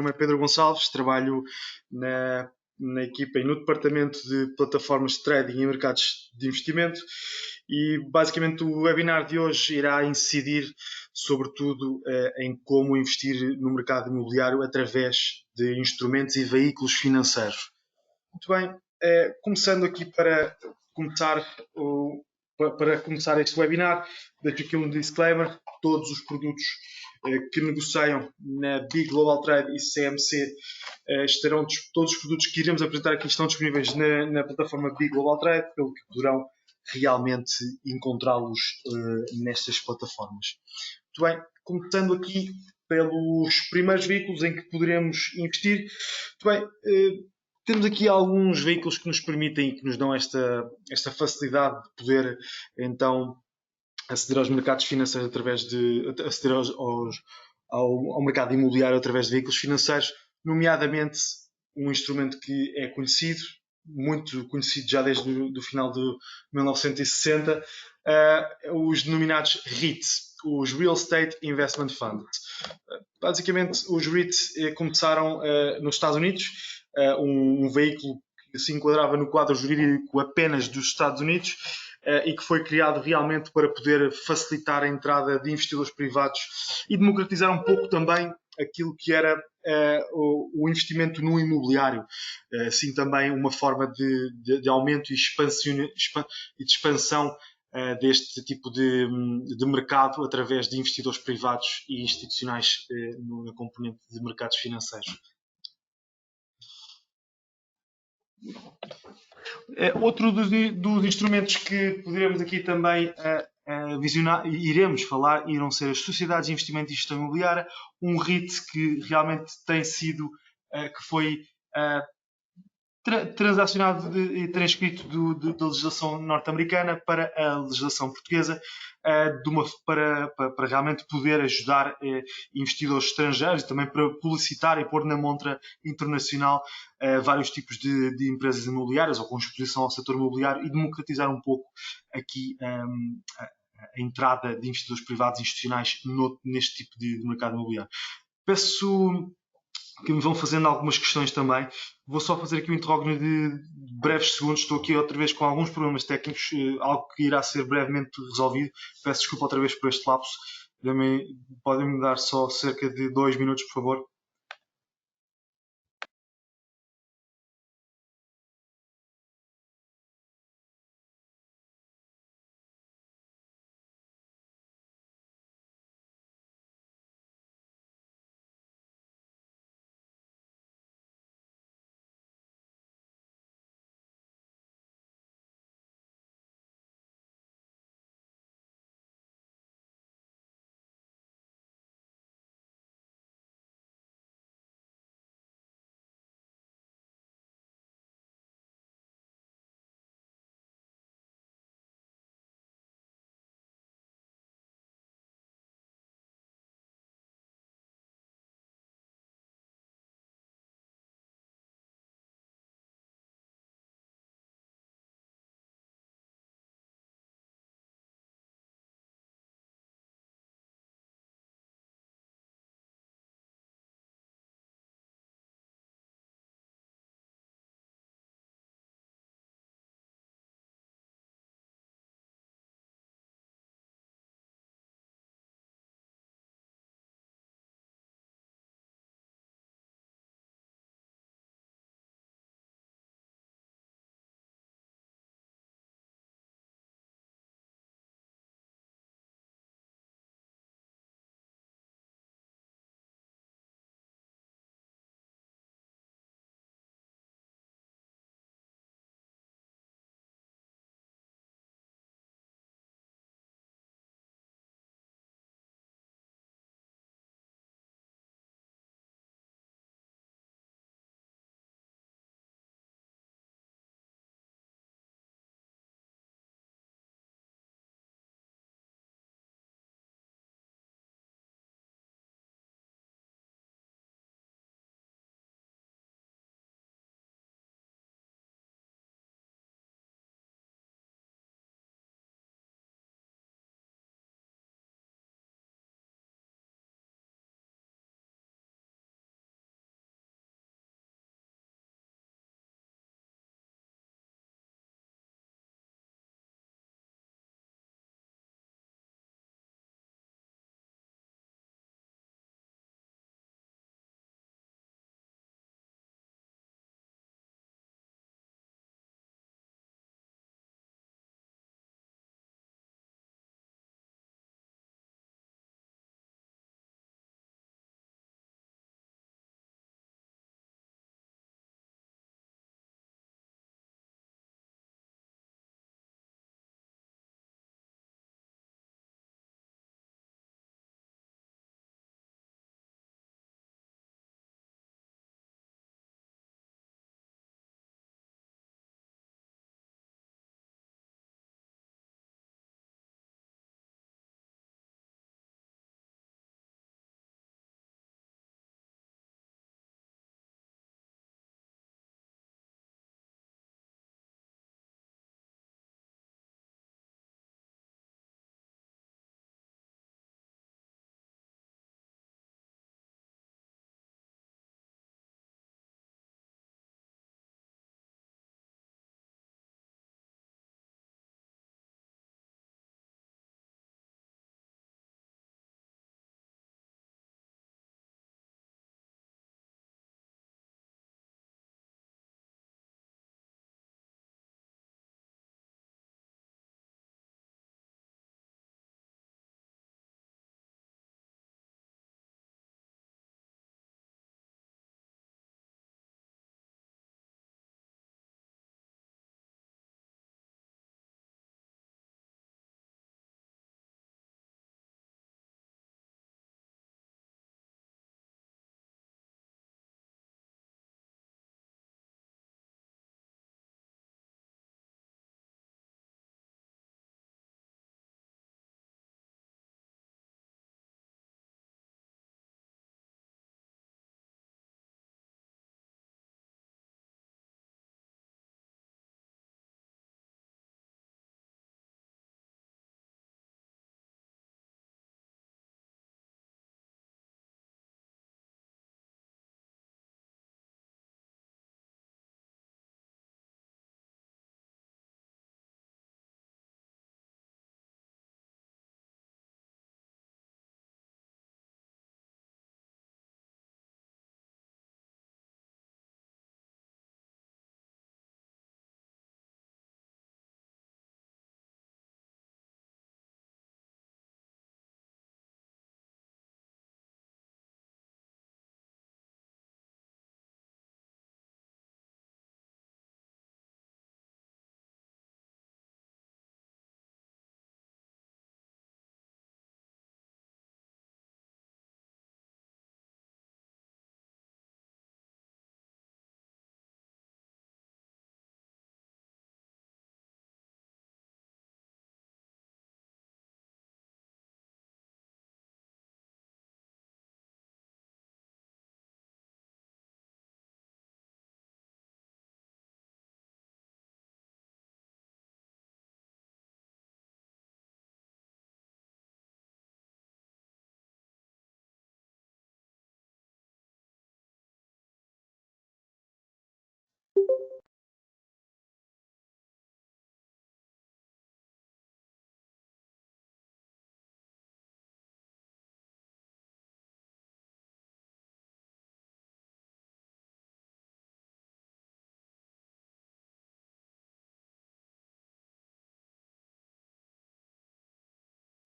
Meu nome é Pedro Gonçalves, trabalho na equipa e no departamento de plataformas de trading e mercados de investimento e basicamente o webinar de hoje irá incidir sobretudo em como investir no mercado imobiliário através de instrumentos e veículos financeiros. Muito bem, começando aqui começar para começar este webinar, deixo aqui um disclaimer: todos os produtos que negociam na Big Global Trade e CMC todos os produtos que iremos apresentar aqui estão disponíveis na plataforma Big Global Trade, pelo que poderão realmente encontrá-los nestas plataformas. Muito bem, começando aqui pelos primeiros veículos em que poderemos investir. Muito bem, temos aqui alguns veículos que nos permitem e que nos dão esta facilidade de poder então aceder aos mercados financeiros aceder ao mercado imobiliário através de veículos financeiros, nomeadamente um instrumento que é conhecido, muito conhecido já desde o final de 1960, os denominados REITs, os Real Estate Investment Funds. Basicamente, os REITs começaram nos Estados Unidos, um veículo que se enquadrava no quadro jurídico apenas dos Estados Unidos e que foi criado realmente para poder facilitar a entrada de investidores privados e democratizar um pouco também aquilo que era o investimento no imobiliário, assim também uma forma de aumento e de expansão deste tipo de mercado através de investidores privados e institucionais na componente de mercados financeiros. Outro dos instrumentos que poderemos aqui também visionar, iremos falar, irão ser as sociedades de investimento e gestão imobiliária, um REIT que realmente tem sido, que foi transacionado e transcrito da legislação norte-americana para a legislação portuguesa, para realmente poder ajudar investidores estrangeiros e também para publicitar e pôr na montra internacional vários tipos de empresas imobiliárias ou com exposição ao setor imobiliário e democratizar um pouco aqui a entrada de investidores privados e institucionais neste tipo de mercado imobiliário. Peço que me vão fazendo algumas questões também. Vou só fazer aqui um interrógio de breves segundos. Estou aqui outra vez com alguns problemas técnicos, algo que irá ser brevemente resolvido. Peço desculpa outra vez por este lapso. Podem-me dar só cerca de 2 minutos, por favor?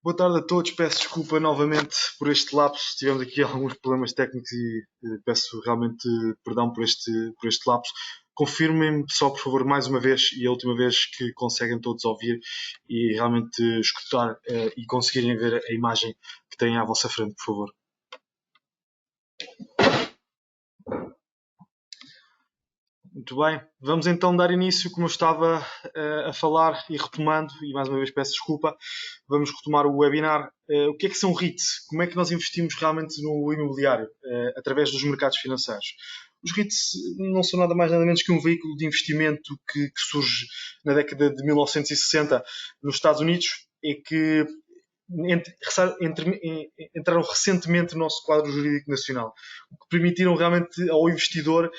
Boa tarde a todos, peço desculpa novamente por este lapso, tivemos aqui alguns problemas técnicos e peço realmente perdão por este lapso. Confirmem-me só, por favor, mais uma vez e a última vez que conseguem todos ouvir e realmente escutar e conseguirem ver a imagem que têm à vossa frente, por favor. Muito bem, vamos então dar início, como eu estava a falar e retomando, e mais uma vez peço desculpa, vamos retomar o webinar. O que são REITs? Como é que nós investimos realmente no imobiliário através dos mercados financeiros? Os REITs não são nada mais nada menos que um veículo de investimento que surge na década de 1960 nos Estados Unidos e que entraram recentemente no nosso quadro jurídico nacional, o que permitiram realmente ao investidor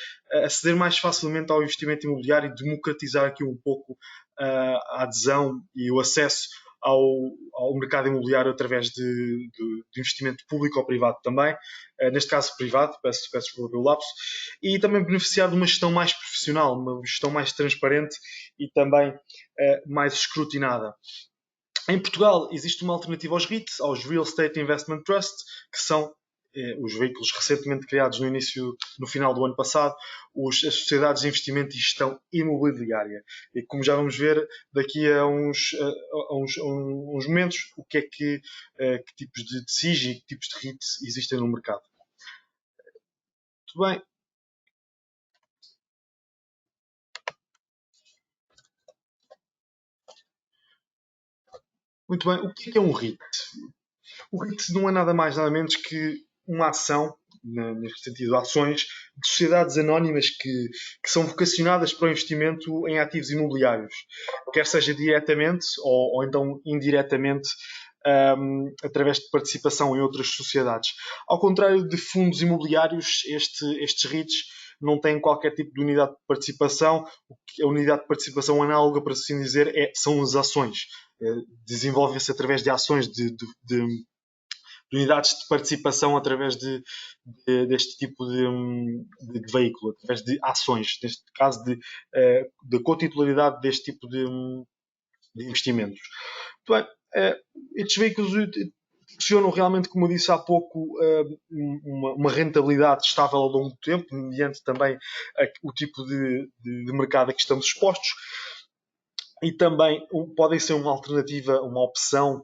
aceder mais facilmente ao investimento imobiliário e democratizar aqui um pouco a adesão e o acesso ao mercado imobiliário através de investimento público ou privado também, neste caso privado, peço desculpa pelo lapso, e também beneficiar de uma gestão mais profissional, uma gestão mais transparente e também mais escrutinada. Em Portugal existe uma alternativa aos REITs, aos Real Estate Investment Trust, que são os veículos recentemente criados no final do ano passado, as sociedades de investimento e gestão imobiliária. E como já vamos ver daqui a uns momentos, que tipos de SIG e que tipos de REITs existem no mercado. Muito bem. Muito bem. O que é um REIT? O REIT não é nada mais nada menos que uma ação, neste sentido, ações de sociedades anónimas que são vocacionadas para o investimento em ativos imobiliários, quer seja diretamente ou então indiretamente, através de participação em outras sociedades. Ao contrário de fundos imobiliários, estes REITs não têm qualquer tipo de unidade de participação. A unidade de participação análoga, para assim dizer, são as ações. Desenvolvem-se através de ações de unidades de participação através deste tipo de veículo, através de ações, neste caso de cotitularidade deste tipo de investimentos. Muito bem, estes veículos proporcionam realmente, como eu disse há pouco, uma rentabilidade estável ao longo do tempo, mediante também o tipo de mercado a que estamos expostos. E também podem ser uma alternativa, uma opção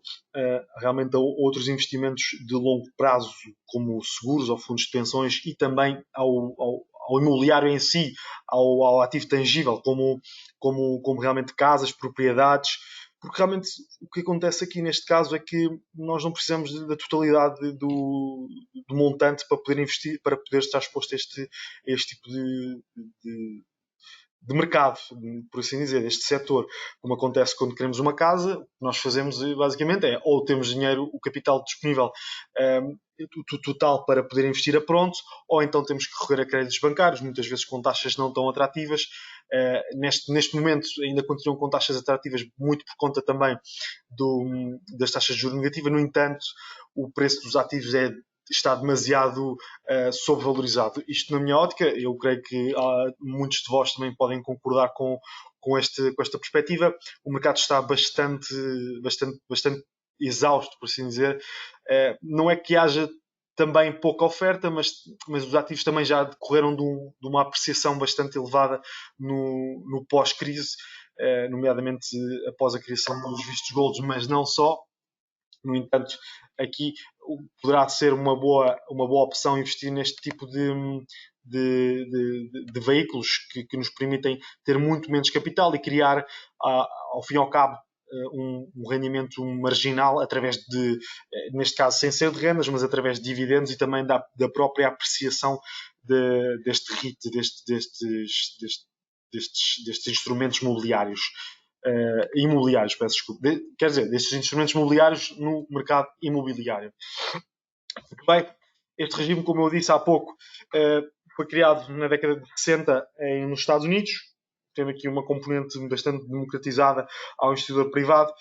realmente a outros investimentos de longo prazo, como seguros ou fundos de pensões, e também ao imobiliário em si, ao ativo tangível, como realmente casas, propriedades, porque realmente o que acontece aqui neste caso é que nós não precisamos da totalidade do montante para poder investir, para poder estar exposto a este tipo de mercado, por assim dizer, deste setor, como acontece quando queremos uma casa. O que nós fazemos basicamente é ou temos dinheiro, o capital disponível total para poder investir a pronto, ou então temos que recorrer a créditos bancários, muitas vezes com taxas não tão atrativas. Neste momento ainda continuam com taxas atrativas, muito por conta também das taxas de juros negativas. No entanto, o preço dos ativos está demasiado sobrevalorizado. Isto, na minha ótica, eu creio que muitos de vós também podem concordar com esta perspectiva. O mercado está bastante exausto, por assim dizer. Não é que haja também pouca oferta, mas os ativos também já decorreram de uma apreciação bastante elevada no pós-crise, nomeadamente após a criação dos vistos gold, mas não só. No entanto, aqui poderá ser uma boa opção investir neste tipo de veículos que nos permitem ter muito menos capital e criar, ao fim e ao cabo, um rendimento marginal através neste caso, sem ser de rendas, mas através de dividendos e também da própria apreciação deste REIT, destes instrumentos mobiliários. Imobiliários, peço desculpa. Quer dizer, destes instrumentos mobiliários no mercado imobiliário. Muito bem, este regime, como eu disse há pouco, foi criado na década de 60 nos Estados Unidos, tendo aqui uma componente bastante democratizada ao investidor privado,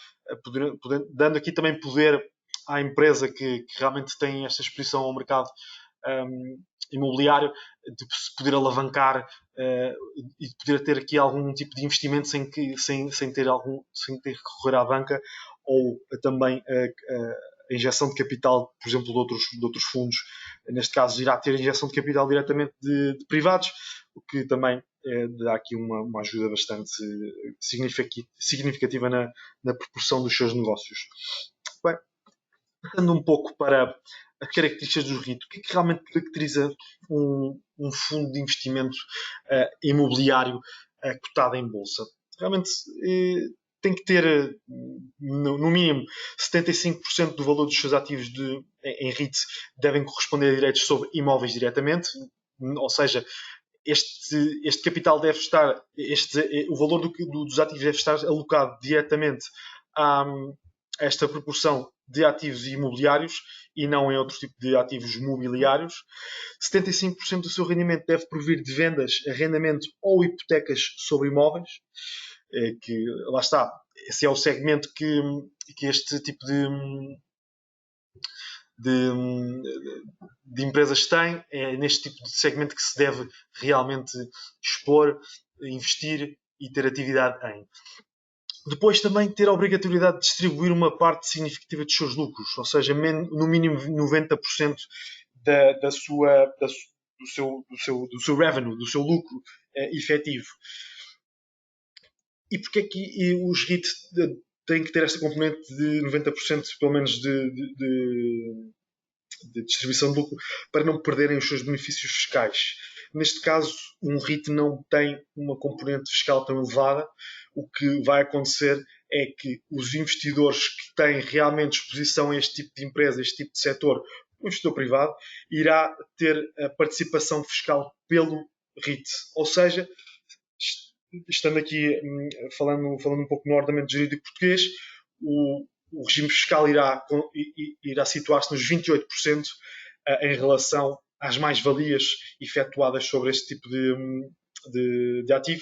dando aqui também poder à empresa que realmente tem esta exposição ao mercado imobiliário, de se poder alavancar e de poder ter aqui algum tipo de investimento sem ter que recorrer à banca ou também a injeção de capital, por exemplo, de outros fundos. Neste caso, irá ter injeção de capital diretamente de privados, o que também dá aqui uma ajuda bastante significativa na proporção dos seus negócios. Bem, passando um pouco para as características dos REIT, o que é que realmente caracteriza um fundo de investimento imobiliário cotado em bolsa? Realmente tem que ter, no mínimo, 75% do valor dos seus ativos em REIT devem corresponder a direitos sobre imóveis diretamente, ou seja, este capital deve estar, o valor dos ativos deve estar alocado diretamente a esta proporção de ativos imobiliários e não em outro tipo de ativos mobiliários. 75% do seu rendimento deve provir de vendas, arrendamento ou hipotecas sobre imóveis, que lá está, esse é o segmento que este tipo de empresas têm. É neste tipo de segmento que se deve realmente expor, investir e ter atividade em. Depois também ter a obrigatoriedade de distribuir uma parte significativa dos seus lucros, ou seja, no mínimo 90% do seu revenue, do seu lucro efetivo. E porquê é que os REIT têm que ter esta componente de 90% pelo menos de distribuição de lucro para não perderem os seus benefícios fiscais? Neste caso, um REIT não tem uma componente fiscal tão elevada. O que vai acontecer é que os investidores que têm realmente exposição a este tipo de empresa, este tipo de setor, o investidor privado, irá ter a participação fiscal pelo REIT. Ou seja, estando aqui falando um pouco no ordenamento jurídico português, o regime fiscal irá situar-se nos 28% em relação às mais-valias efetuadas sobre este tipo de ativo,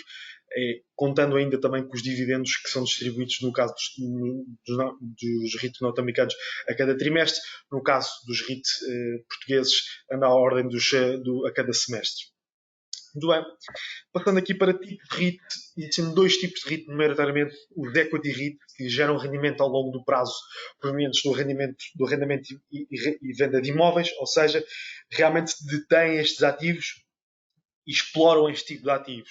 contando ainda também com os dividendos que são distribuídos no caso dos REIT norte-americanos a cada trimestre, no caso dos REIT portugueses anda à ordem a cada semestre. Muito bem. Passando aqui para tipo de REIT, existem dois tipos de REIT, maioritariamente os equity REIT, que geram rendimento ao longo do prazo provenientes do arrendamento e venda de imóveis, ou seja, realmente detêm estes ativos e exploram este tipo de ativos.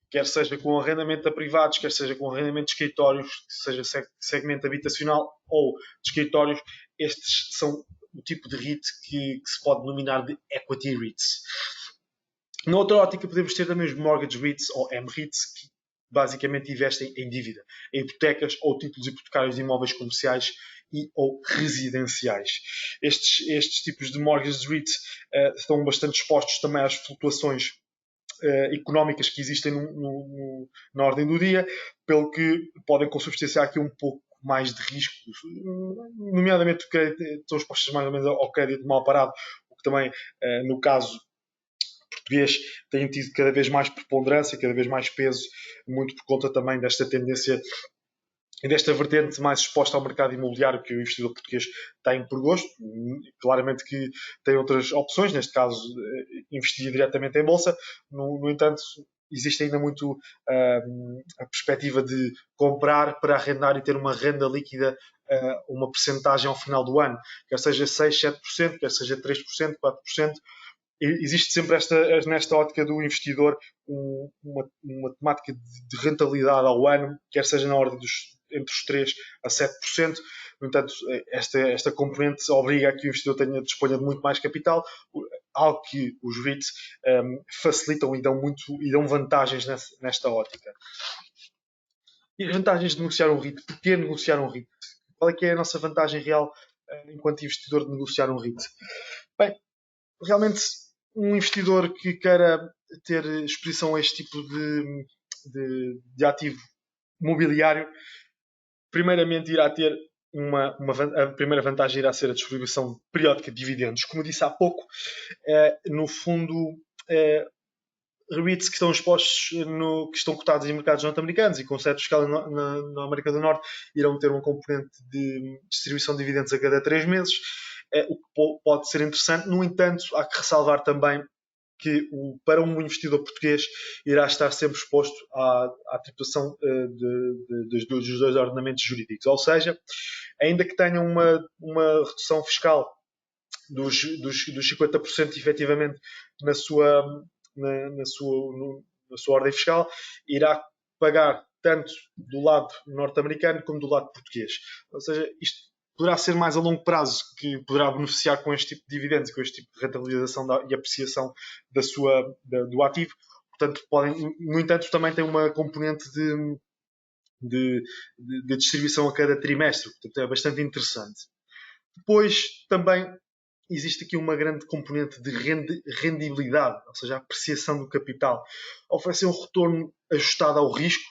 Quer seja com arrendamento a privados, quer seja com arrendamento de escritórios, seja segmento habitacional ou de escritórios, estes são o tipo de REIT que se pode denominar de equity REITs. Na outra ótica podemos ter também os mortgage REITs ou MREITs, que basicamente investem em dívida, em hipotecas ou títulos hipotecários de imóveis comerciais ou residenciais. Estes tipos de mortgage REITs estão bastante expostos também às flutuações económicas que existem na ordem do dia, pelo que podem consubstanciar aqui um pouco mais de risco, nomeadamente estão expostos mais ou menos ao crédito mal parado, o que também, no caso português, tem tido cada vez mais preponderância, cada vez mais peso, muito por conta também desta tendência e desta vertente mais exposta ao mercado imobiliário que o investidor português tem por gosto. Claramente que tem outras opções, neste caso investir diretamente em bolsa. No entanto, existe ainda muito a perspectiva de comprar para arrendar e ter uma renda líquida, uma percentagem ao final do ano, quer seja 6, 7%, quer seja 3%, 4%. Existe sempre nesta ótica do investidor uma temática de rentabilidade ao ano, quer seja na ordem entre os 3% a 7%. No entanto, esta componente obriga a que o investidor disponha de muito mais capital, algo que os REITs facilitam e dão vantagens nesta ótica. E as vantagens de negociar um REIT? Porquê negociar um REIT? Qual é que é a nossa vantagem real enquanto investidor de negociar um REIT? Bem, realmente um investidor que queira ter exposição a este tipo de ativo mobiliário, primeiramente irá ter a primeira vantagem irá ser a distribuição periódica de dividendos. Como disse há pouco, no fundo, REITs que estão expostos, que estão cotados em mercados norte-americanos e com sede fiscal na América do Norte, irão ter uma componente de distribuição de dividendos a cada 3 meses, o que pode ser interessante. No entanto, há que ressalvar também para um investidor português irá estar sempre exposto à tributação dos dois ordenamentos jurídicos. Ou seja, ainda que tenha uma redução fiscal dos 50% efetivamente na sua, na sua ordem fiscal, irá pagar tanto do lado norte-americano como do lado português. Ou seja, isto poderá ser mais a longo prazo que poderá beneficiar com este tipo de dividendos, com este tipo de rentabilização e apreciação do ativo. Portanto, no entanto, também tem uma componente de distribuição a cada trimestre. Portanto, é bastante interessante. Depois, também existe aqui uma grande componente de rendibilidade, ou seja, a apreciação do capital. Oferece um retorno ajustado ao risco,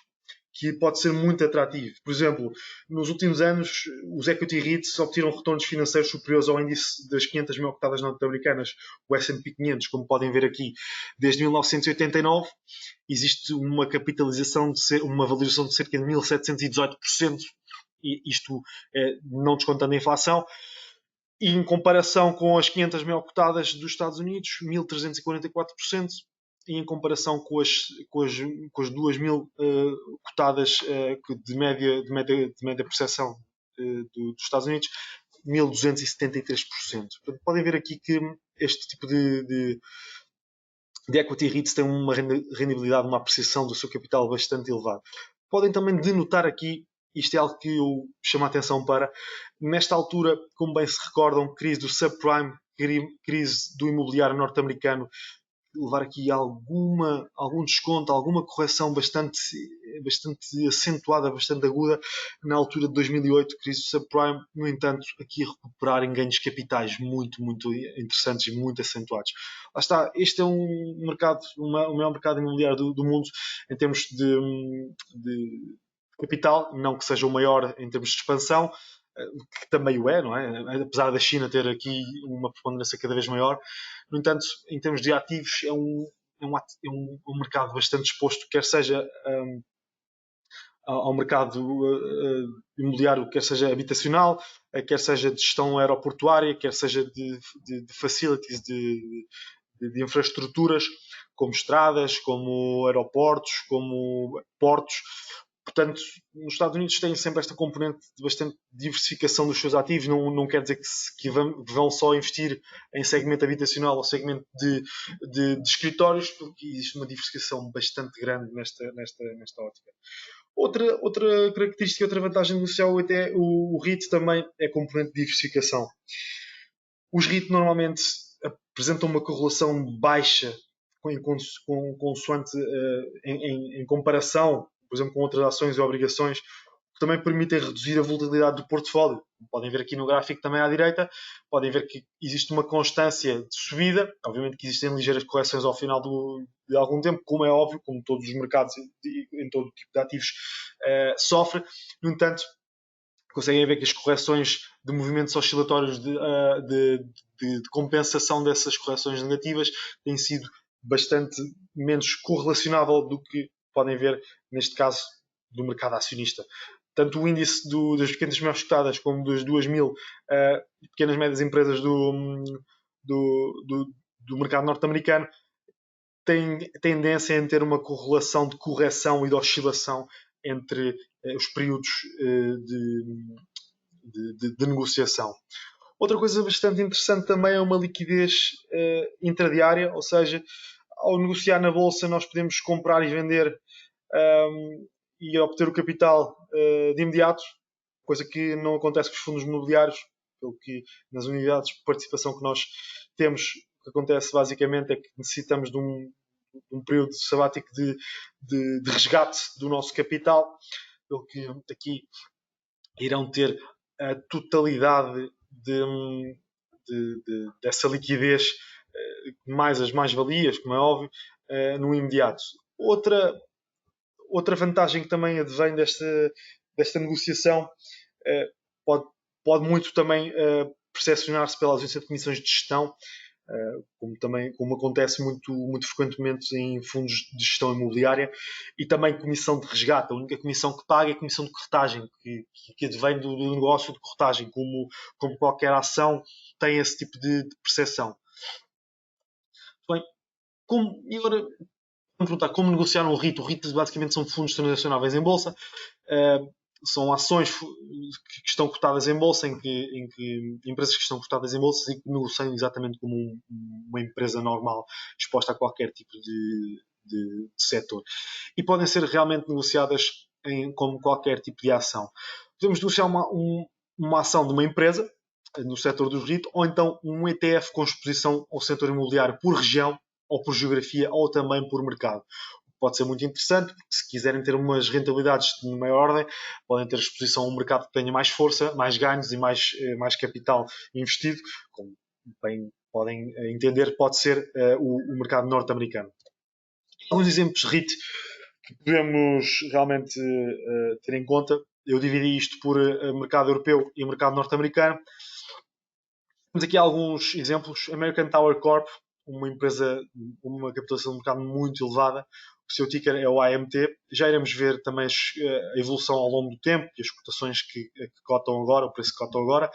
que pode ser muito atrativo. Por exemplo, nos últimos anos, os equity REITs obtiveram retornos financeiros superiores ao índice das 500 maior cotadas norte-americanas, o S&P 500, como podem ver aqui, desde 1989. Existe uma capitalização, uma valorização de cerca de 1.718%, e isto não descontando a inflação. E em comparação com as 500 maior cotadas dos Estados Unidos, 1.344%, e em comparação com as 2.000 cotadas de média percepção dos Estados Unidos, 1.273%. Portanto, podem ver aqui que este tipo de equity REITs tem uma rendibilidade, uma apreciação do seu capital bastante elevada. Podem também denotar aqui, isto é algo que eu chamo a atenção para, nesta altura, como bem se recordam, crise do subprime, crise do imobiliário norte-americano, levar aqui algum desconto, alguma correção bastante acentuada, bastante aguda, na altura de 2008, crise do subprime, no entanto, aqui a recuperar em ganhos capitais muito, muito interessantes e muito acentuados. Lá está, este é um mercado, o maior mercado imobiliário do mundo em termos de capital, não que seja o maior em termos de expansão, que também o é, não é? Apesar da China ter aqui uma preponderância cada vez maior. No entanto, em termos de ativos, é um mercado bastante exposto, quer seja ao mercado imobiliário, quer seja habitacional, quer seja de gestão aeroportuária, quer seja de facilities, de infraestruturas, como estradas, como aeroportos, como portos. Portanto, nos Estados Unidos têm sempre esta componente de bastante diversificação dos seus ativos. Não quer dizer que vão só investir em segmento habitacional ou segmento de escritórios, porque existe uma diversificação bastante grande nesta ótica. Outra característica, outra vantagem negocial, até o REIT também é componente de diversificação. Os REIT normalmente apresentam uma correlação baixa em comparação, por exemplo, com outras ações e obrigações, que também permitem reduzir a volatilidade do portfólio. Podem ver aqui no gráfico também à direita, podem ver que existe uma constância de subida, obviamente que existem ligeiras correções ao final de algum tempo, como é óbvio, como todos os mercados em todo tipo de ativos sofrem. No entanto, conseguem ver que as correções de movimentos oscilatórios de compensação dessas correções negativas têm sido bastante menos correlacionável do que podem ver neste caso do mercado acionista. Tanto o índice das pequenas maiores cotadas como das 2.000 pequenas e médias empresas do mercado norte-americano tem tendência em ter uma correlação de correção e de oscilação entre os períodos de negociação. Outra coisa bastante interessante também é uma liquidez intradiária, ou seja, ao negociar na bolsa nós podemos comprar e vender e obter o capital de imediato, coisa que não acontece com os fundos imobiliários, pelo que nas unidades de participação que nós temos, o que acontece basicamente é que necessitamos de um período sabático de resgate do nosso capital, pelo que aqui irão ter a totalidade dessa liquidez, mais as mais-valias, como é óbvio, no imediato. Outra vantagem que também advém desta negociação pode muito também percepcionar-se pela ausência de comissões de gestão, como acontece muito frequentemente em fundos de gestão imobiliária, e também comissão de resgate. A única comissão que paga é a comissão de corretagem, que advém do negócio de corretagem, como qualquer ação tem esse tipo de percepção. Bem, E agora, vamos perguntar como negociar um REIT. O REIT basicamente são fundos transacionáveis em bolsa. São ações que estão cotadas em bolsa, em que empresas que estão cotadas em bolsa e que negociam exatamente como uma empresa normal, exposta a qualquer tipo de setor. E podem ser realmente negociadas como qualquer tipo de ação. Podemos negociar uma ação de uma empresa no setor dos REIT, ou então um ETF com exposição ao setor imobiliário por região, ou por geografia, ou também por mercado. Pode ser muito interessante, porque se quiserem ter umas rentabilidades de maior ordem, podem ter exposição a um mercado que tenha mais força, mais ganhos e mais capital investido, como bem podem entender, pode ser o mercado norte-americano. Alguns exemplos de REIT que podemos realmente ter em conta. Eu dividi isto por mercado europeu e mercado norte-americano. Temos aqui alguns exemplos. American Tower Corp, uma empresa com uma capitalização de mercado muito elevada. O seu ticker é o AMT. Já iremos ver também a evolução ao longo do tempo e as cotações que cotam agora, o preço que cotam agora.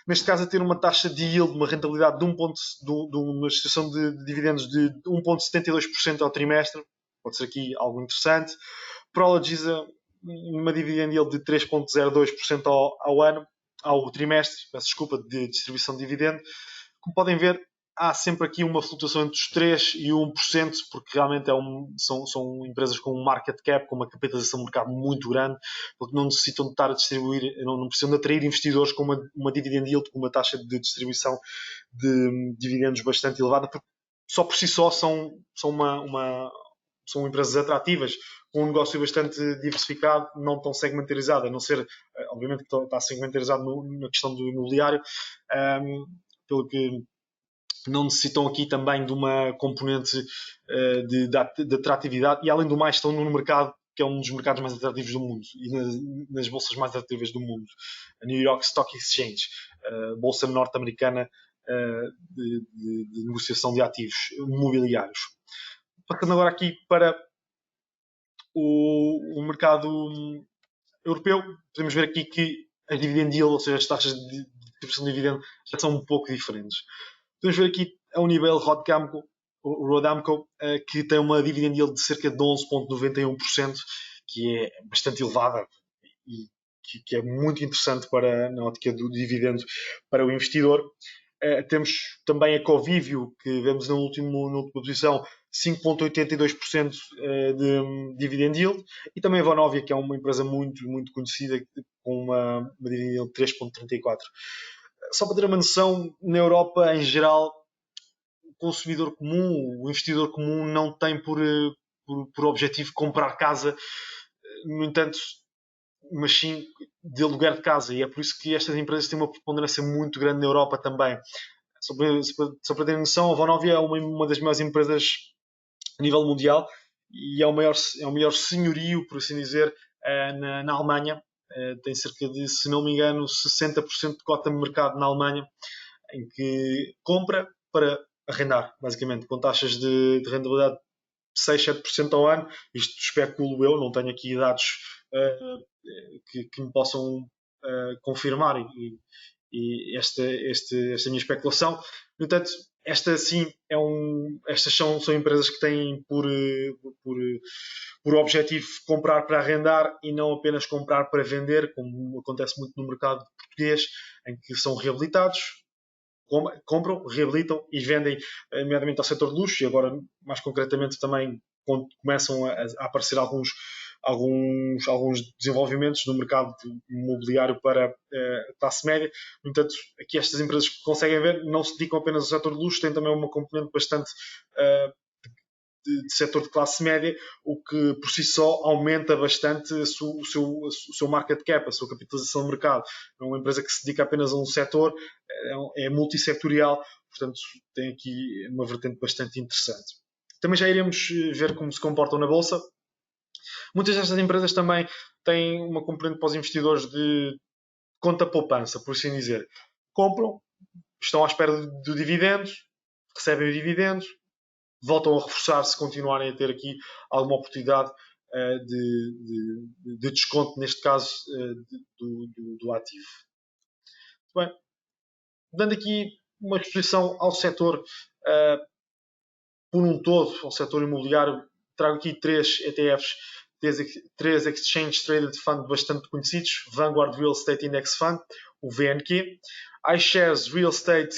Neste caso, a ter uma taxa de yield, uma rentabilidade de uma distribuição de dividendos de 1,72% ao trimestre. Pode ser aqui algo interessante. Prologis, uma dividend yield de 3,02% ao ano, ao trimestre, peço desculpa, de distribuição de dividendo. Como podem ver, há sempre aqui uma flutuação entre os 3% e 1%, porque realmente são empresas com um market cap, com uma capitalização de mercado muito grande, porque não necessitam de estar a distribuir, não precisam de atrair investidores com uma dividend yield, com uma taxa de distribuição de dividendos bastante elevada, porque só por si só são empresas atrativas, com um negócio bastante diversificado, não tão segmentarizado, a não ser, obviamente, que está segmentarizado na questão do imobiliário, pelo que não necessitam aqui também de uma componente de atratividade e, além do mais, estão no mercado que é um dos mercados mais atrativos do mundo e nas bolsas mais atrativas do mundo, a New York Stock Exchange, bolsa norte-americana de negociação de ativos imobiliários. Passando agora aqui para o mercado europeu, podemos ver aqui que as dividend yield, ou seja, as taxas de distribuição de dividendo, já são um pouco diferentes. Podemos ver aqui a Unibail Rodamco, que tem uma dividend yield de cerca de 11,91%, que é bastante elevada e que é muito interessante na ótica do dividendo para o investidor. Temos também a Covivio, que vemos na última posição, 5,82% de dividend yield, e também a Vonovia, que é uma empresa muito, muito conhecida, com uma dividend yield de 3,34%. Só para ter uma noção, na Europa, em geral, o consumidor comum, o investidor comum, não tem por objetivo comprar casa. No entanto, mas sim de aluguer de casa, e é por isso que estas empresas têm uma preponderância muito grande na Europa também. Só para terem noção, a Vonovia é uma das maiores empresas a nível mundial e é o maior senhorio, por assim dizer, na Alemanha. Tem cerca de, se não me engano, 60% de cota de mercado na Alemanha, em que compra para arrendar, basicamente, com taxas de rentabilidade de 6, 7% ao ano. Isto especulo eu, não tenho aqui dados que me possam confirmar e esta minha especulação. No entanto, estas são empresas que têm por, por objetivo comprar para arrendar e não apenas comprar para vender, como acontece muito no mercado português, em que são reabilitados, compram, reabilitam e vendem, nomeadamente ao setor de luxo, e agora, mais concretamente, também começam a aparecer alguns desenvolvimentos no mercado imobiliário para a classe média. No entanto, aqui estas empresas que conseguem ver não se dedicam apenas ao setor de luxo, têm também uma componente bastante de setor de classe média, o que por si só aumenta bastante o seu market cap, a sua capitalização de mercado. Não é uma empresa que se dedica apenas a um setor, é multissectorial, portanto tem aqui uma vertente bastante interessante. Também já iremos ver como se comportam na Bolsa. Muitas destas empresas também têm uma componente para os investidores de conta poupança, por assim dizer. Compram, estão à espera do dividendo, recebem o dividendo, voltam a reforçar se continuarem a ter aqui alguma oportunidade de desconto, neste caso, do ativo. Muito bem. Dando aqui uma exposição ao setor por um todo, ao setor imobiliário, trago aqui 3 ETFs, 3 Exchange Traded Fund bastante conhecidos: Vanguard Real Estate Index Fund, o VNQ, iShares Real Estate,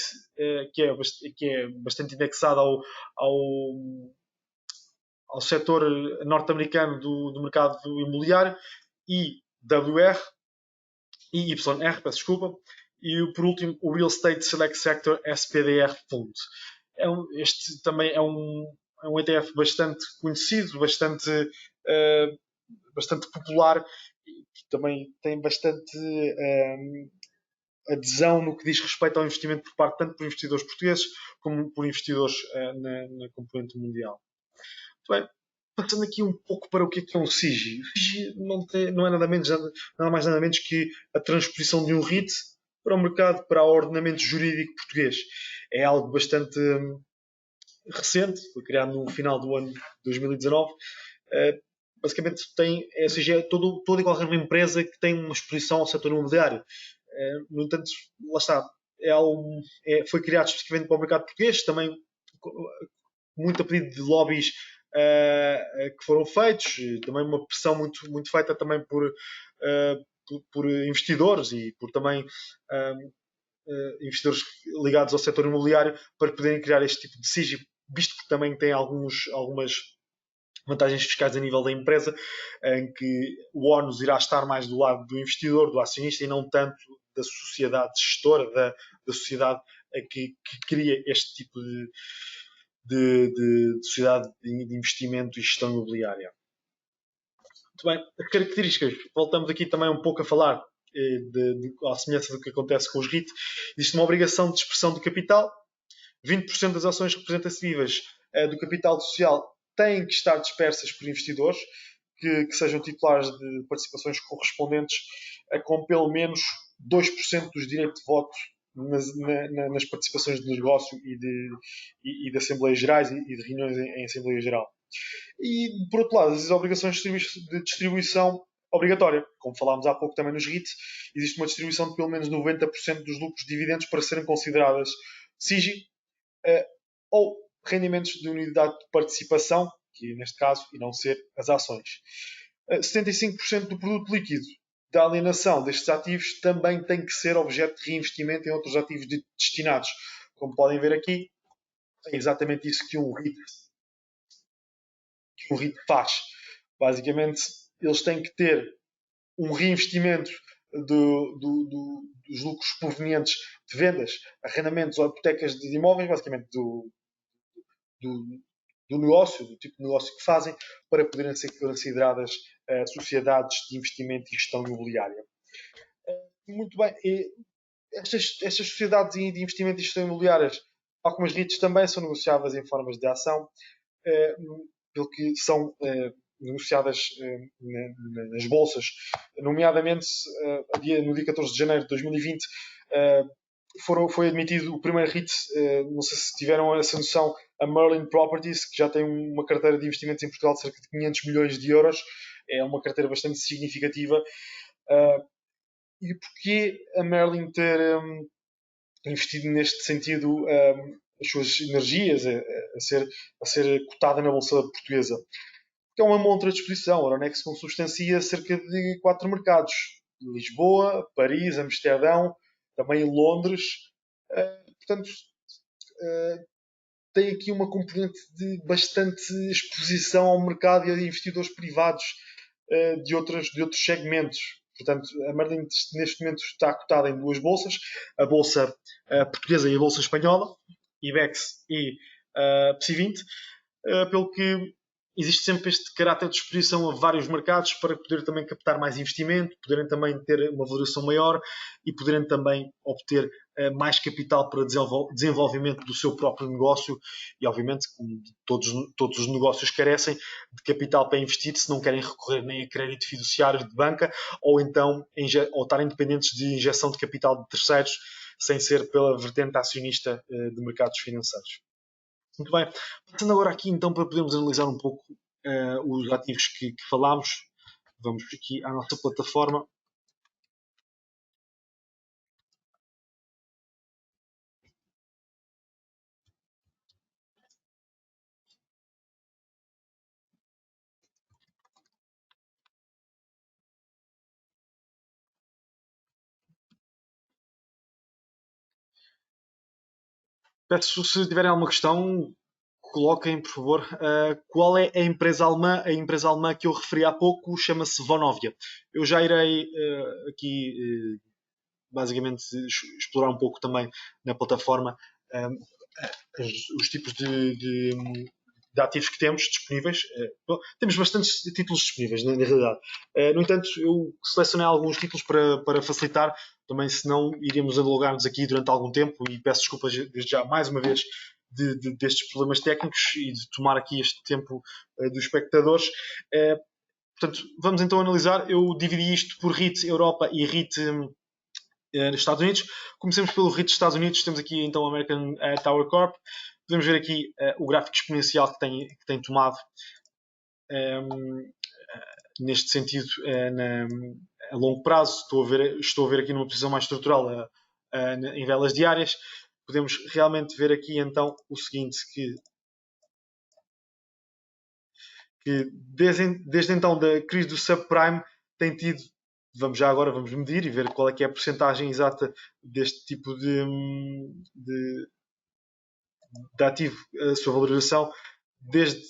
que é bastante indexado ao, ao setor norte-americano do mercado imobiliário, e WR, e YR, peço desculpa, e por último o Real Estate Select Sector SPDR Fund. Este também é um ETF bastante conhecido, bastante popular, e que também tem bastante adesão no que diz respeito ao investimento por parte tanto por investidores portugueses como por investidores na componente mundial. Muito bem, passando aqui um pouco para o que é um SIGI. O SIGI não é nada mais nada menos que a transposição de um REIT para o mercado, para o ordenamento jurídico português. É algo bastante recente, foi criado no final do ano de 2019. Basicamente ou seja, é toda e qualquer uma empresa que tem uma exposição ao setor imobiliário. No entanto, lá está, foi criado especificamente para o mercado português, também muito a pedido de lobbies que foram feitos, também uma pressão muito feita também por investidores e por também investidores ligados ao setor imobiliário para poderem criar este tipo de SIGI, visto que também tem algumas vantagens fiscais a nível da empresa, em que o ónus irá estar mais do lado do investidor, do acionista, e não tanto da sociedade gestora, da sociedade que cria este tipo de sociedade de investimento e gestão imobiliária. Muito bem, as características, voltamos aqui também um pouco a falar à semelhança do que acontece com os REIT. Existe uma obrigação de expressão do capital, 20% das ações representativas do capital social têm que estar dispersas por investidores que sejam titulares de participações correspondentes com pelo menos 2% dos direitos de voto nas participações de negócio e de Assembleias Gerais e de reuniões em Assembleia Geral. E, por outro lado, as obrigações de distribuição obrigatória. Como falámos há pouco também nos REITs, existe uma distribuição de pelo menos 90% dos lucros de dividendos para serem consideradas SIGI, ou rendimentos de unidade de participação, que neste caso irão ser as ações. 75% do produto líquido da alienação destes ativos também tem que ser objeto de reinvestimento em outros ativos destinados. Como podem ver aqui, é exatamente isso que um REIT faz. Basicamente, eles têm que ter um reinvestimento dos lucros provenientes de vendas, arrendamentos ou hipotecas de imóveis, basicamente do negócio, do tipo de negócio que fazem, para poderem ser consideradas sociedades de investimento e gestão imobiliária. Muito bem, estas sociedades de investimento e gestão imobiliárias, tal como as REITs, também são negociadas em formas de ação, pelo que são negociadas nas bolsas, nomeadamente no dia 14 de janeiro de 2020 foi admitido o primeiro REIT, não sei se tiveram essa noção, a Merlin Properties, que já tem uma carteira de investimentos em Portugal de cerca de 500 milhões de euros, é uma carteira bastante significativa. E porquê a Merlin ter investido neste sentido as suas energias a ser cotada na Bolsa Portuguesa? Que é uma montra de exposição. A Euronext consubstancia cerca de 4 mercados: Lisboa, Paris, Amsterdão, também Londres. Portanto, tem aqui uma componente de bastante exposição ao mercado e a investidores privados de outros segmentos. Portanto, a Merlin neste momento está cotada em duas bolsas: a Bolsa Portuguesa e a Bolsa Espanhola, IBEX e PSI 20, pelo que existe sempre este caráter de exposição a vários mercados para poder também captar mais investimento, poderem também ter uma valoração maior e poderem também obter mais capital para desenvolvimento do seu próprio negócio e, obviamente, como todos os negócios carecem de capital para investir, se não querem recorrer nem a crédito fiduciário de banca ou então ou estarem dependentes de injeção de capital de terceiros sem ser pela vertente acionista de mercados financeiros. Muito bem. Passando agora aqui então para podermos analisar um pouco os ativos que falámos. Vamos aqui à nossa plataforma. Peço, se tiverem alguma questão, coloquem, por favor. Qual é a empresa alemã? A empresa alemã que eu referi há pouco chama-se Vonovia. Eu já irei aqui, basicamente, explorar um pouco também na plataforma os tipos de ativos que temos disponíveis. Bom, temos bastantes títulos disponíveis, na realidade. No entanto, eu selecionei alguns títulos para facilitar. Também, se não, iríamos alugar-nos aqui durante algum tempo e peço desculpas desde já, mais uma vez, destes problemas técnicos e de tomar aqui este tempo dos espectadores. Portanto, vamos então analisar. Eu dividi isto por REIT Europa e REIT nos Estados Unidos. Comecemos pelo REIT dos Estados Unidos. Temos aqui então a American Tower Corp. Podemos ver aqui o gráfico exponencial que tem tomado neste sentido a longo prazo. Estou a ver aqui numa posição mais estrutural em velas diárias. Podemos realmente ver aqui então o seguinte, que desde então da crise do subprime tem tido, vamos medir e ver qual é que é a porcentagem exata deste tipo de ativo, a sua valorização, desde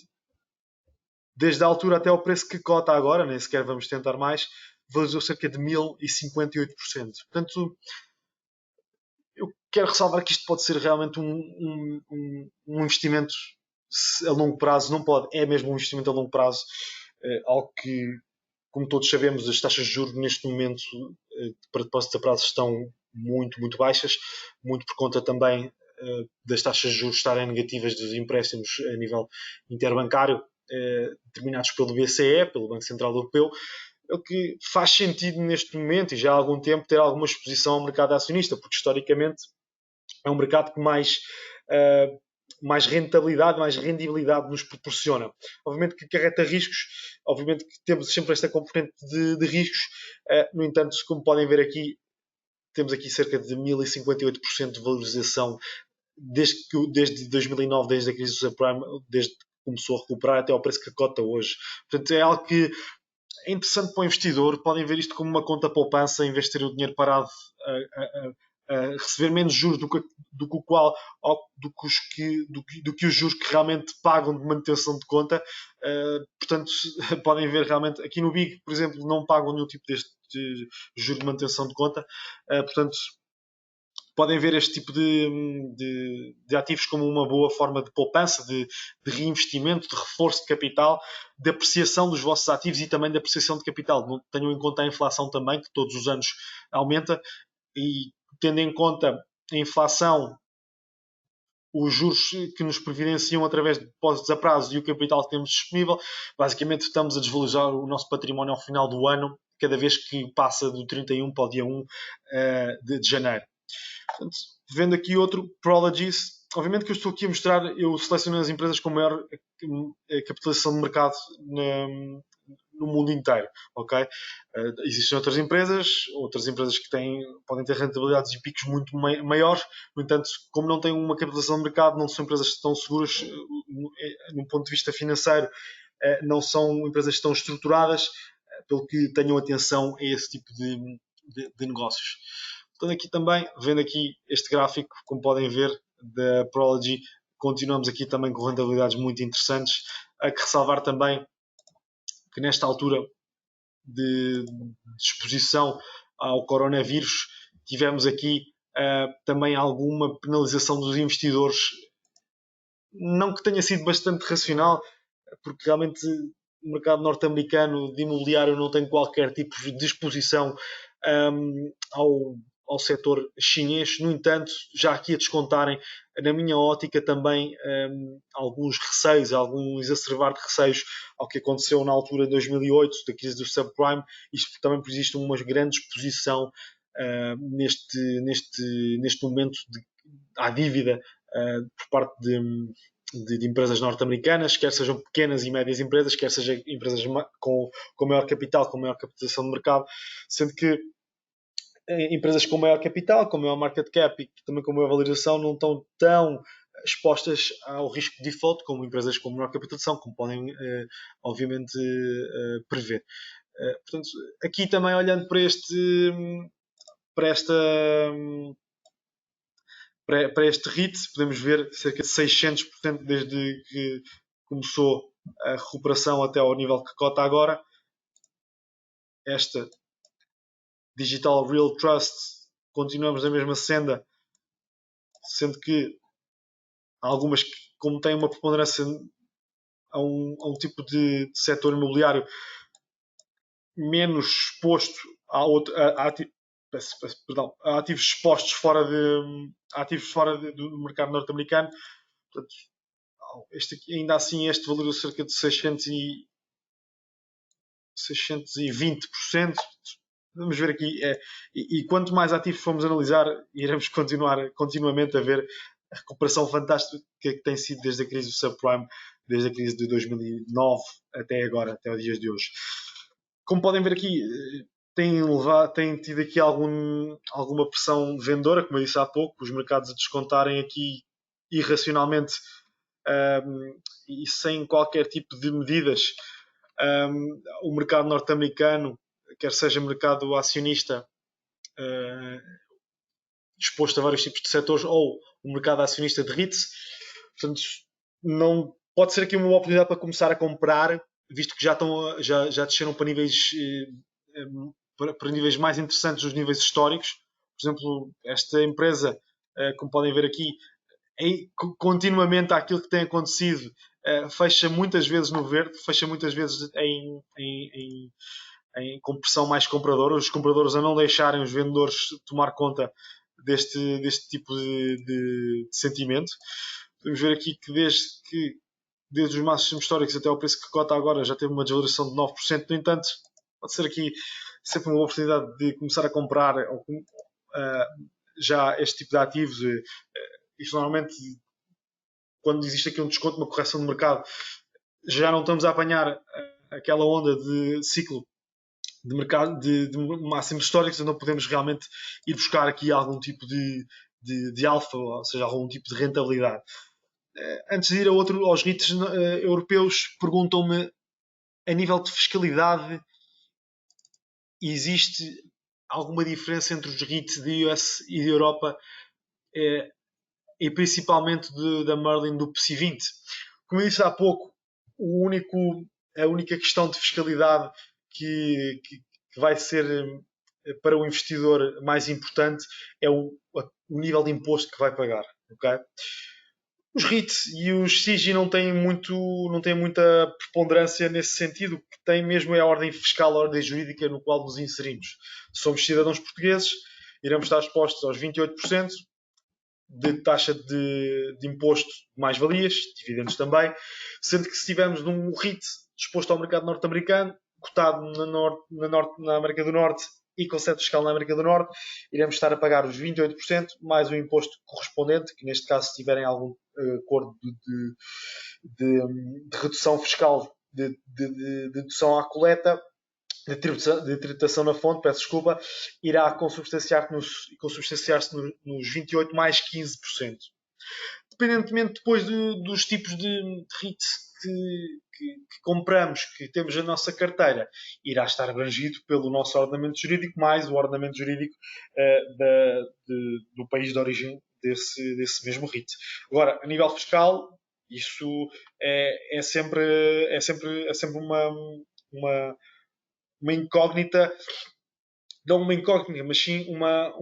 a altura até ao preço que cota agora, nem sequer vamos tentar mais, valorizou cerca de 1058%. Portanto, eu quero ressalvar que isto pode ser realmente um investimento a longo prazo, não pode, é mesmo um investimento a longo prazo, algo que, como todos sabemos, as taxas de juros neste momento para depósitos a prazo estão muito, muito baixas, muito por conta também das taxas de juros estarem negativas dos empréstimos a nível interbancário, determinados pelo BCE, pelo Banco Central Europeu, o que faz sentido neste momento e já há algum tempo ter alguma exposição ao mercado acionista, porque historicamente é um mercado que mais rentabilidade, mais rendibilidade nos proporciona. Obviamente que acarreta riscos, obviamente que temos sempre esta componente de riscos, no entanto, como podem ver aqui, temos aqui cerca de 1058% de valorização desde 2009, desde a crise do subprime, desde que começou a recuperar até ao preço que cota hoje. Portanto, é algo que é interessante para o investidor. Podem ver isto como uma conta poupança, em vez de ter o dinheiro parado a receber menos juros do que os juros que realmente pagam de manutenção de conta. Portanto, podem ver realmente aqui no Big, por exemplo, não pagam nenhum tipo deste juro de manutenção de conta. Portanto, podem ver este tipo de ativos como uma boa forma de poupança, de reinvestimento, de reforço de capital, de apreciação dos vossos ativos e também de apreciação de capital. Tenham em conta a inflação também, que todos os anos aumenta, e tendo em conta a inflação, os juros que nos providenciam através de depósitos a prazo e o capital que temos disponível, basicamente estamos a desvalorizar o nosso património ao final do ano, cada vez que passa do 31 para o dia 1 de janeiro. Portanto, vendo aqui outro, Prologis, obviamente que eu estou aqui a mostrar, eu seleciono as empresas com maior capitalização de mercado no mundo inteiro, ok? Existem outras empresas que podem ter rentabilidades e picos muito maiores, no entanto, como não têm uma capitalização de mercado, não são empresas tão seguras num ponto de vista financeiro, não são empresas tão estruturadas, pelo que tenham atenção a esse tipo de negócios. Portanto, aqui também, vendo aqui este gráfico, como podem ver, da Prology, continuamos aqui também com rentabilidades muito interessantes. Há que ressalvar também que nesta altura de exposição ao coronavírus, tivemos aqui também alguma penalização dos investidores, não que tenha sido bastante racional, porque realmente o mercado norte-americano de imobiliário não tem qualquer tipo de exposição ao setor chinês. No entanto, já aqui a descontarem, na minha ótica, também alguns receios, algum exacerbar de receios ao que aconteceu na altura de 2008, da crise do subprime. Isto também porque existe uma grande exposição neste momento à dívida por parte de empresas norte-americanas, quer sejam pequenas e médias empresas, quer sejam empresas com maior capital, com maior capitalização de mercado, sendo que empresas com maior capital, com maior market cap e também com maior valorização não estão tão expostas ao risco de default como empresas com menor capitalização, como podem obviamente prever. Portanto, aqui também olhando para esta para este REIT, podemos ver cerca de 600% desde que começou a recuperação até ao nível que cota agora. Esta Digital Real Trust, continuamos na mesma senda, sendo que algumas, como têm uma preponderância a um tipo de setor imobiliário menos exposto a ativos expostos do mercado norte-americano. Portanto, ainda assim, este valor cerca de 620%. Vamos ver aqui. E quanto mais ativos formos analisar, iremos continuamente a ver a recuperação fantástica que tem sido desde a crise do subprime, desde a crise de 2009 até agora, até os dias de hoje. Como podem ver aqui, tem tido aqui alguma pressão vendedora, como eu disse há pouco, os mercados a descontarem aqui irracionalmente e sem qualquer tipo de medidas. O mercado norte-americano, quer seja mercado acionista, exposto a vários tipos de setores, ou o mercado acionista de REITs. Portanto, não, pode ser aqui uma oportunidade para começar a comprar, visto que já desceram para níveis mais interessantes dos níveis históricos. Por exemplo, esta empresa, como podem ver aqui, continuamente àquilo que tem acontecido, fecha muitas vezes no verde, fecha muitas vezes com pressão mais compradora, os compradores a não deixarem os vendedores tomar conta deste tipo de sentimento. Podemos ver aqui que desde os máximos históricos até ao preço que cota agora já teve uma desvalorização de 9%. No entanto, pode ser aqui sempre uma oportunidade de começar a comprar já este tipo de ativos. Isto normalmente, quando existe aqui um desconto, uma correção de mercado, já não estamos a apanhar aquela onda de ciclo de mercado de máximos históricos, onde não podemos realmente ir buscar aqui algum tipo de alfa, ou seja, algum tipo de rentabilidade. Antes de ir aos REITs europeus, perguntam-me, a nível de fiscalidade, existe alguma diferença entre os REITs de US e de Europa, e principalmente da Merlin do PSI 20? Como eu disse há pouco, a única questão de fiscalidade que vai ser para o investidor mais importante é o nível de imposto que vai pagar. Okay? Os REITs e os SIGI não têm muita preponderância nesse sentido. O que tem mesmo é a ordem fiscal, a ordem jurídica no qual nos inserimos. Somos cidadãos portugueses, iremos estar expostos aos 28% de taxa de imposto de mais-valias, dividendos também, sendo que se estivermos num REIT exposto ao mercado norte-americano, cotado na América do Norte e com sede fiscal na América do Norte, iremos estar a pagar os 28% mais o imposto correspondente, que neste caso, se tiverem algum acordo de redução fiscal, de dedução à coleta, de tributação na fonte, peço desculpa, irá consubstanciar-se nos 28% mais 15%. Dependentemente depois dos tipos de REITs que compramos, que temos na nossa carteira, irá estar abrangido pelo nosso ordenamento jurídico, mais o ordenamento jurídico do país de origem desse mesmo REIT. Agora, a nível fiscal, isso é sempre uma incógnita, não uma incógnita, mas sim uma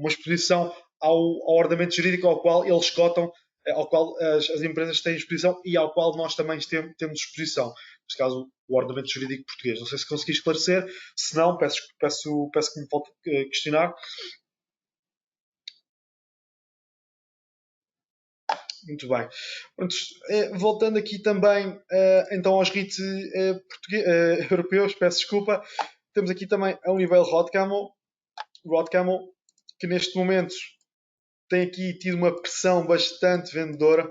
exposição ao ordenamento jurídico ao qual eles cotam, ao qual as empresas têm exposição e ao qual nós também temos exposição. Neste caso, o ordenamento jurídico português. Não sei se consegui esclarecer, se não, peço que me volte a questionar. Muito bem. Voltando aqui também então aos REITs europeus, peço desculpa, temos aqui também a Unibail Rodcamo, que neste momento tem aqui tido uma pressão bastante vendedora,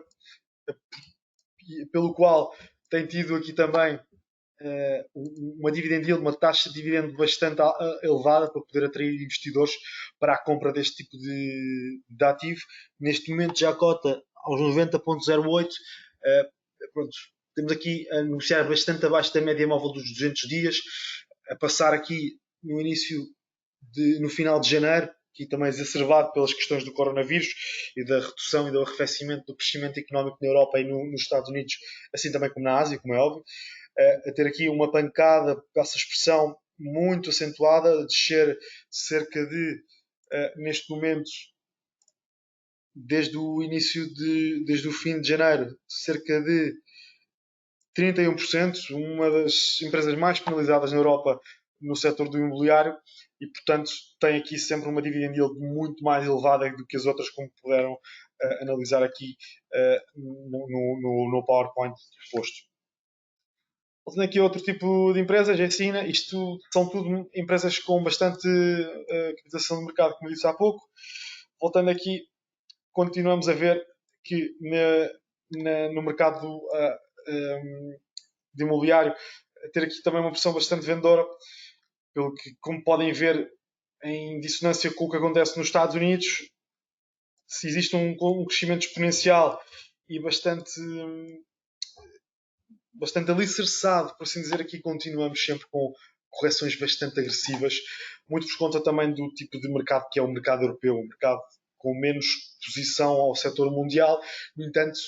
pelo qual tem tido aqui também uma dividend yield, uma taxa de dividendo bastante elevada para poder atrair investidores para a compra deste tipo de ativo. Neste momento já cota aos 90,08. Pronto, temos aqui a negociar bastante abaixo da média móvel dos 200 dias, a passar aqui no início no final de janeiro, que também é exacerbado pelas questões do coronavírus e da redução e do arrefecimento do crescimento económico na Europa e nos Estados Unidos, assim também como na Ásia, como é óbvio, a ter aqui uma pancada, essa expressão muito acentuada, a descer cerca de, neste momento, desde o fim de janeiro, cerca de 31%, uma das empresas mais penalizadas na Europa no setor do imobiliário e, portanto, tem aqui sempre uma dividend yield muito mais elevada do que as outras, como puderam analisar aqui no PowerPoint exposto. Voltando aqui a outro tipo de empresas, a Sina, isto são tudo empresas com bastante capitalização de mercado, como eu disse há pouco. Voltando aqui, continuamos a ver que no mercado de imobiliário, ter aqui também uma pressão bastante vendedora, pelo que, como podem ver, em dissonância com o que acontece nos Estados Unidos, se existe um crescimento exponencial e bastante alicerçado, por assim dizer, aqui continuamos sempre com correções bastante agressivas, muito por conta também do tipo de mercado que é o mercado europeu, um mercado com menos exposição ao setor mundial. No entanto,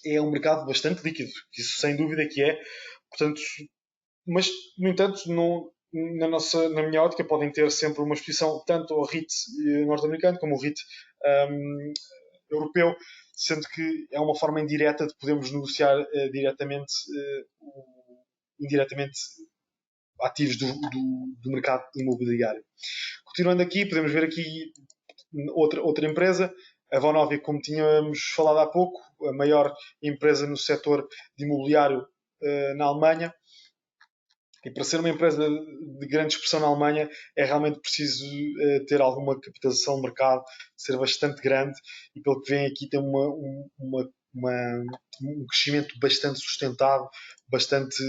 é um mercado bastante líquido, isso sem dúvida que é. Portanto, mas, no entanto, na minha ótica, podem ter sempre uma exposição tanto ao REIT norte-americano como ao REIT europeu, sendo que é uma forma indireta de podermos negociar indiretamente ativos do mercado imobiliário. Continuando aqui, podemos ver aqui outra empresa, a Vonovia, como tínhamos falado há pouco, a maior empresa no setor de imobiliário na Alemanha. E para ser uma empresa de grande expressão na Alemanha é realmente preciso ter alguma capitalização de mercado, ser bastante grande e pelo que vem aqui tem um crescimento bastante sustentado, bastante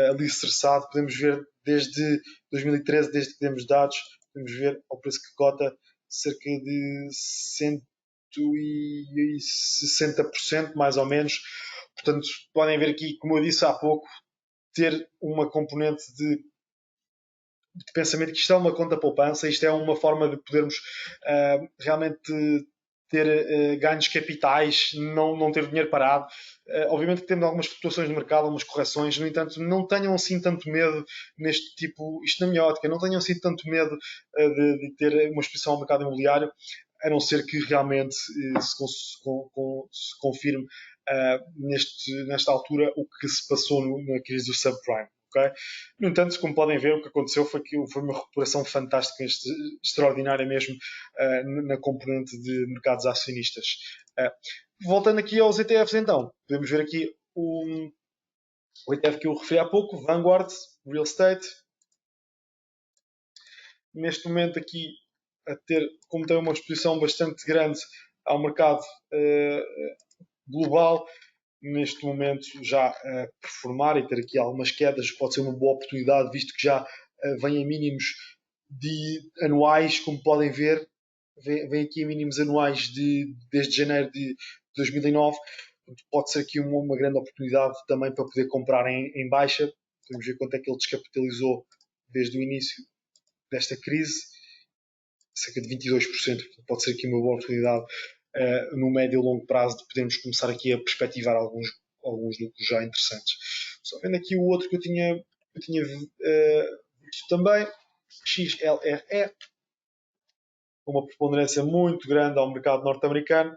alicerçado. Podemos ver desde 2013, desde que temos dados, podemos ver ao preço que cota cerca de 160% mais ou menos. Portanto, podem ver aqui, como eu disse há pouco, ter uma componente de pensamento que isto é uma conta poupança, isto é uma forma de podermos realmente ter ganhos capitais, não ter dinheiro parado. Obviamente que temos algumas flutuações no mercado, algumas correções, no entanto, não tenham assim tanto medo neste tipo, isto na minha ótica, não tenham assim tanto medo de ter uma exposição ao mercado imobiliário, a não ser que realmente se confirme nesta altura o que se passou na crise do subprime. Okay? No entanto, como podem ver, o que aconteceu foi que foi uma recuperação fantástica, extraordinária mesmo, na componente de mercados acionistas. Voltando aqui aos ETFs, então, podemos ver aqui o ETF que eu referi há pouco, Vanguard Real Estate. Neste momento aqui, como tem uma exposição bastante grande ao mercado global, neste momento já a performar e ter aqui algumas quedas, pode ser uma boa oportunidade, visto que já vem a mínimos anuais, como podem ver, vem aqui a mínimos anuais desde janeiro de 2009, pode ser aqui uma grande oportunidade também para poder comprar em baixa. Vamos ver quanto é que ele descapitalizou desde o início desta crise, cerca de 22%, pode ser aqui uma boa oportunidade no médio e longo prazo de podermos começar aqui a perspectivar alguns lucros já interessantes. Só vendo aqui o outro que eu tinha visto também, XLRE, com uma preponderância muito grande ao mercado norte-americano.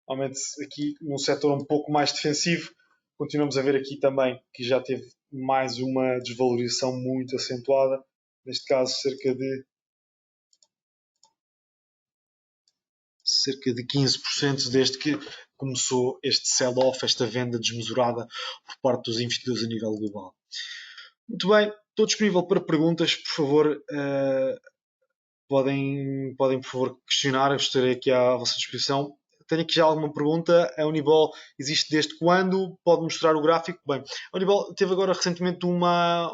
Realmente aqui num setor um pouco mais defensivo, continuamos a ver aqui também que já teve mais uma desvalorização muito acentuada, neste caso cerca de 15% desde que começou este sell-off, esta venda desmesurada por parte dos investidores a nível global. Muito bem, estou disponível para perguntas, por favor, podem por favor questionar, eu estarei aqui à vossa disposição. Tenho aqui já alguma pergunta. A Uniball existe desde quando? Pode mostrar o gráfico? Bem, a Uniball teve agora recentemente uma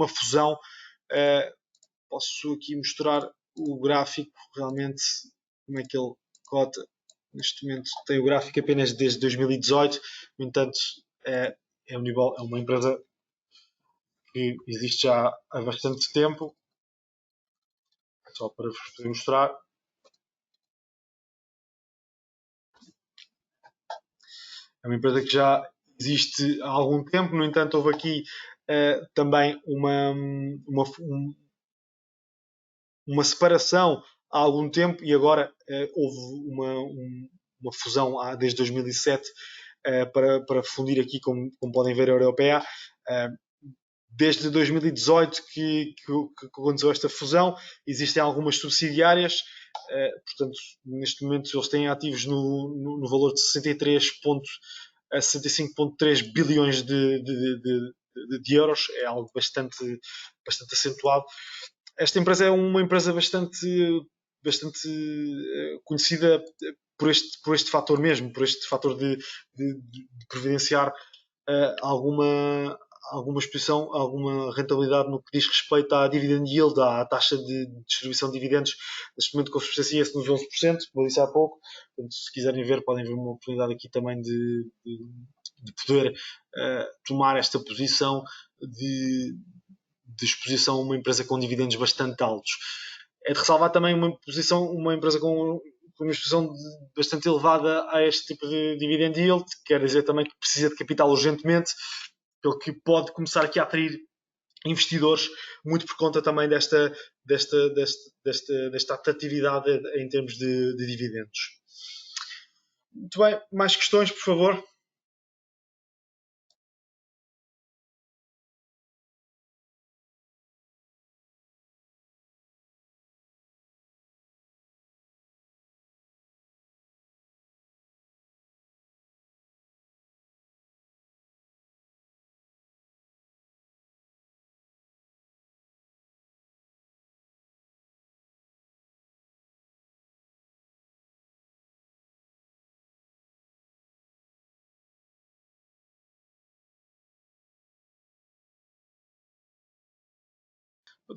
fusão. Posso aqui mostrar o gráfico, realmente, como é que ele cota. Neste momento tem o gráfico apenas desde 2018, no entanto, a Uniball é uma empresa que existe já há bastante tempo, só para vos poder mostrar. É uma empresa que já existe há algum tempo, no entanto, houve aqui também uma separação há algum tempo e agora houve uma fusão desde 2007 para fundir aqui, como podem ver, a Europeia. Desde 2018 que aconteceu esta fusão, existem algumas subsidiárias, portanto, neste momento eles têm ativos no valor de 65,3 bilhões de euros, é algo bastante acentuado. Esta empresa é uma empresa bastante conhecida por este fator mesmo, por este fator de providenciar alguma exposição, alguma rentabilidade no que diz respeito à dividend yield, à taxa de distribuição de dividendos. Neste momento consubstancia-se nos 11%, como eu disse há pouco. Portanto, se quiserem ver, podem ver uma oportunidade aqui também de poder tomar esta posição de exposição a uma empresa com dividendos bastante altos. É de ressalvar também uma empresa com uma exposição bastante elevada a este tipo de dividend yield, quer dizer também que precisa de capital urgentemente, pelo que pode começar aqui a atrair investidores, muito por conta também desta atratividade em termos de dividendos. Muito bem, mais questões, por favor?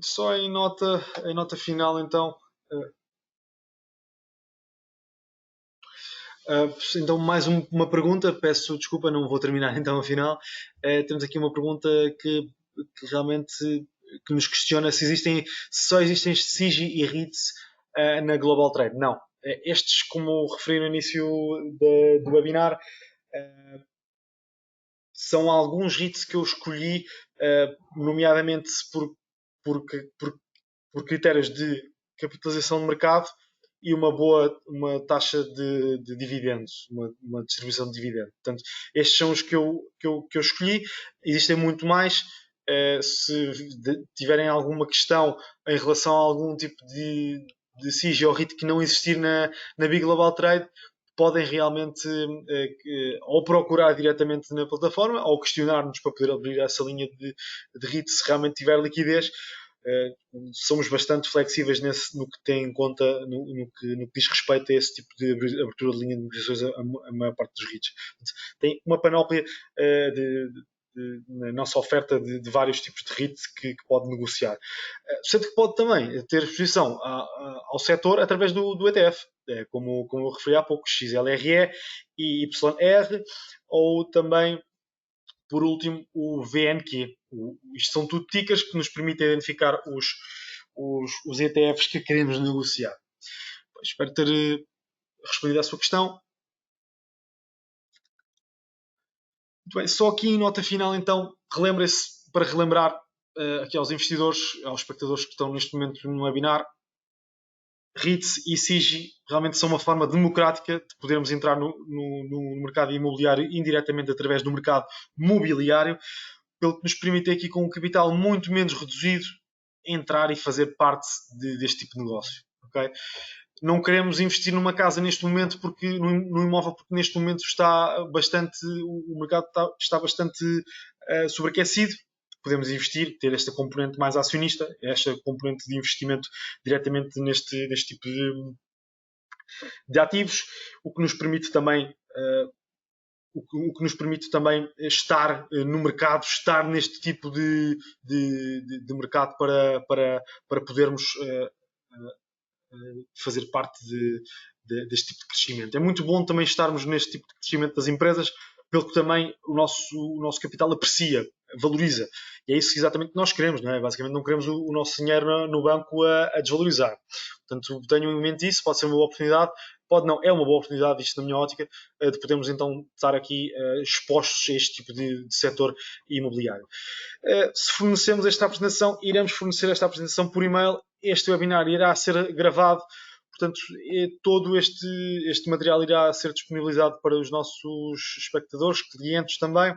Só em nota final, então. Então, mais uma pergunta. Peço desculpa, não vou terminar então afinal. Temos aqui uma pergunta que realmente que nos questiona se só existem SIGI e REITs na Global Trade. Não. Estes, como referi no início do webinar, são alguns REITs que eu escolhi, nomeadamente por, por critérios de capitalização de mercado e uma taxa de dividendos, uma distribuição de dividendos. Portanto, estes são os que eu escolhi. Existem muito mais. Se tiverem alguma questão em relação a algum tipo de SIG ou REIT que não existir na Big Global Trade, podem realmente ou procurar diretamente na plataforma ou questionar-nos para poder abrir essa linha de REIT se realmente tiver liquidez. Somos bastante flexíveis no que tem em conta, no que diz respeito a esse tipo de abertura de linha de negociações a maior parte dos REITs. Tem uma panóplia na nossa oferta de vários tipos de REITs que pode negociar. Sendo que pode também ter exposição ao setor através do ETF, como eu referi há pouco, XLRE e YR, ou também por último, o VNQ. Isto são tudo tickers que nos permitem identificar os ETFs que queremos negociar. Espero ter respondido à sua questão. Muito bem, só aqui em nota final, então, relembrem-se, para relembrar aqui aos investidores, aos espectadores que estão neste momento no webinar, REITs e SIGI realmente são uma forma democrática de podermos entrar no mercado imobiliário indiretamente através do mercado mobiliário, pelo que nos permite aqui com um capital muito menos reduzido entrar e fazer parte deste tipo de negócio. Okay? Não queremos investir numa casa neste momento no imóvel porque neste momento o mercado está bastante sobreaquecido. Podemos investir, ter esta componente mais acionista, esta componente de investimento diretamente neste tipo de ativos, o que nos permite também estar no mercado, estar neste tipo de mercado para podermos fazer parte deste tipo de crescimento. É muito bom também estarmos neste tipo de crescimento das empresas, pelo que também o nosso capital aprecia. valoriza. E é isso exatamente que nós queremos, não é? Basicamente não queremos o nosso dinheiro no banco a desvalorizar. Portanto, tenham em mente isso, pode ser uma boa oportunidade, pode não, é uma boa oportunidade, isto na minha ótica, de podermos então estar aqui expostos a este tipo de setor imobiliário. Se fornecemos esta apresentação, iremos fornecer esta apresentação por e-mail, este webinar irá ser gravado, portanto, todo este material irá ser disponibilizado para os nossos espectadores, clientes também.